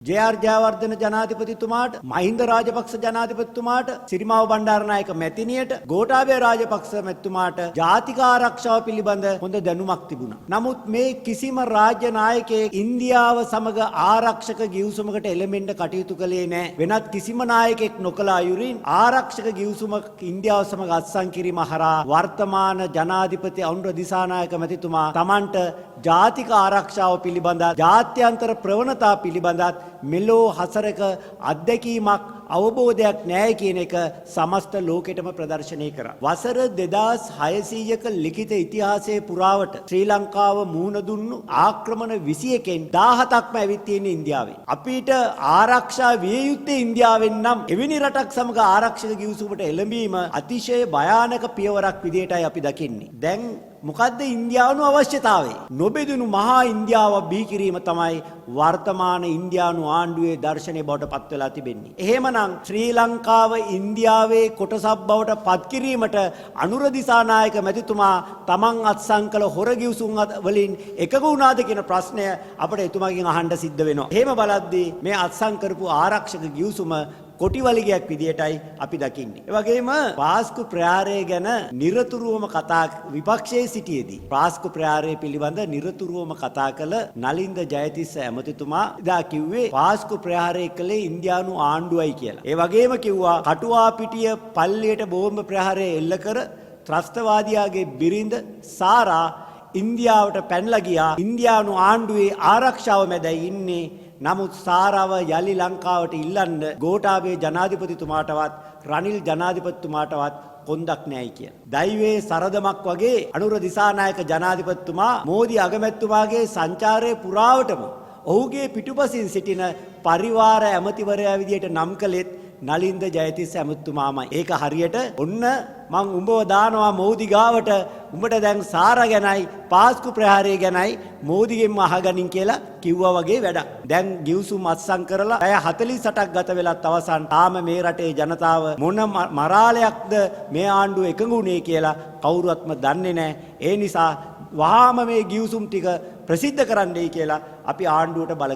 JR. Jayawardena ජනාධිපතිතුමාට, Mahinda Rajapaksa ජනාධිපතිතුමාට, සිරිමාව Bandaranaike මැතිණියට, Gotabaya Rajapaksa මැතිතුමාට ජාතික ආරක්ෂාව පිළිබඳ හොඳ දැනුමක් තිබුණා. නමුත් මේ කිසිම රාජ්‍ය නායකයෙක් ඉන්දියාව සමග ආරක්ෂක ගිවිසුමකට එළඹෙන්න කටයුතු කළේ නැහැ. වෙනත් කිසිම නායකයෙක් නොකළ අයුරින් ආරක්ෂක ගිවිසුමක් ඉන්දියාව සමග අත්සන් කිරීම හරහා වර්තමාන ජනාධිපති අනුර දිසානායක මැතිතුමා තමන්ට ජාතික ආරක්ෂාව පිළිබඳ ජාත්‍යන්තර ප්‍රවණතා පිළිබඳත් මෙලෝ හසරක අත්දැකීමක් අවබෝධයක් නැහැ කියන එක සමස්ත ලෝකෙටම ප්‍රදර්ශනය කරා. වසර 2600ක ලිඛිත ඉතිහාසයේ පුරාවට ශ්‍රී ලංකාව මුහුණ දුන්නු ආක්‍රමණ 21න් 17ක්ම ඇවිත් තියෙන ඉන්දියාවේ. අපිට ආරක්ෂා විය යුත්තේ ඉන්දියාවෙන් නම් එවැනි රටක් සමග ආරක්ෂක ගිවිසුමට එළඹීම අතිශය භයානක පියවරක් විදිහටයි අපි දකින්නේ. දැන් මොකද්ද ඉන්දියානු අවශ්‍යතාවය? නොබෙදුණු මහා ඉන්දියාව බිහි කිරීම තමයි වර්තමාන ඉන්දියානු ආණ්ඩුවේ දර්ශනය බවට පත් වෙලා තිබෙන්නේ. එහෙමනම් ශ්‍රී ලංකාව ඉන්දියාවේ කොටසක් බවට පත් කිරීමට අනුර දිසානායක මැතිතුමා තමන් අත්සන් කළ හොර ගිවිසුම් වලින් එකග වුණාද කියන ප්‍රශ්නය අපිට එතුමාගෙන් අහන්න සිද්ධ වෙනවා. එහෙම බලද්දී මේ අත්සන් කරපු ආරක්ෂක ගිවිසුම කොටිවලිගයක් විදියටයි අපි දකින්නේ. ඒ වගේම පාස්කු ප්‍රහාරය ගැන නිරතුරුවම කතා විපක්ෂයේ සිටියේදී පාස්කු ප්‍රහාරය පිළිබඳ නිරතුරුවම කතා කළ නලින්ද ජයතිස්ස ඇමතිතුමා එදා කිව්වේ පාස්කු ප්‍රහාරය කළේ ඉන්දියානු ආණ්ඩුවයි කියලා. ඒ වගේම කිව්වා කටුවාපිටිය පල්ලියට බෝම්බ ප්‍රහාරය එල්ල කර ත්‍රස්තවාදියාගේ බිරිඳ සාරා ඉන්දියාවට පැනලා ගියා. ඉන්දියානු ආණ්ඩුවේ ආරක්ෂාව මැදයි ඉන්නේ. නමුත් සාරාව යලි ලංකාවට ඉල්ලන්න ගෝඨාභය ජනාධිපතිතුමාටවත් රනිල් ජනාධිපතිතුමාටවත් කොන්දක් නැයි කියලා. දෛවයේ සරදමක් වගේ අනුර දිසානායක ජනාධිපතිතුමා මෝදි අගමැතිතුමාගේ සංචාරයේ පුරාවටම ඔහුගේ පිටුපසින් සිටින පරිවාර ඇමතිවරයා විදියට නම් කළෙත් නලින්ද ජයතිස්ස ඇමතිතුමාමයි. ඒක හරියට ඔන්න මං උඹව දානවා මෝදි ගාවට උඹට දැන් සාරා ගැනයි පාස්කු ප්‍රහාරය ගැනයි මෝදිගෙන්ම අහගනින් කියලා කිව්වා වගේ වැඩක්. දැන් ගිවිසුම් අත්සන් කරලා පැය 48ක් ගත වෙලත් අවසන් තාම මේ රටේ ජනතාව මොන මරාලයක්ද මේ ආණ්ඩුව එකඟුනේ කියලා කවුරුවත්ම දන්නේ නැහැ. ඒ නිසා වහාම මේ ගිවිසුම් ටික ප්‍රසිද්ධ කරන්නයි කියලා අපි ආණ්ඩුවට බල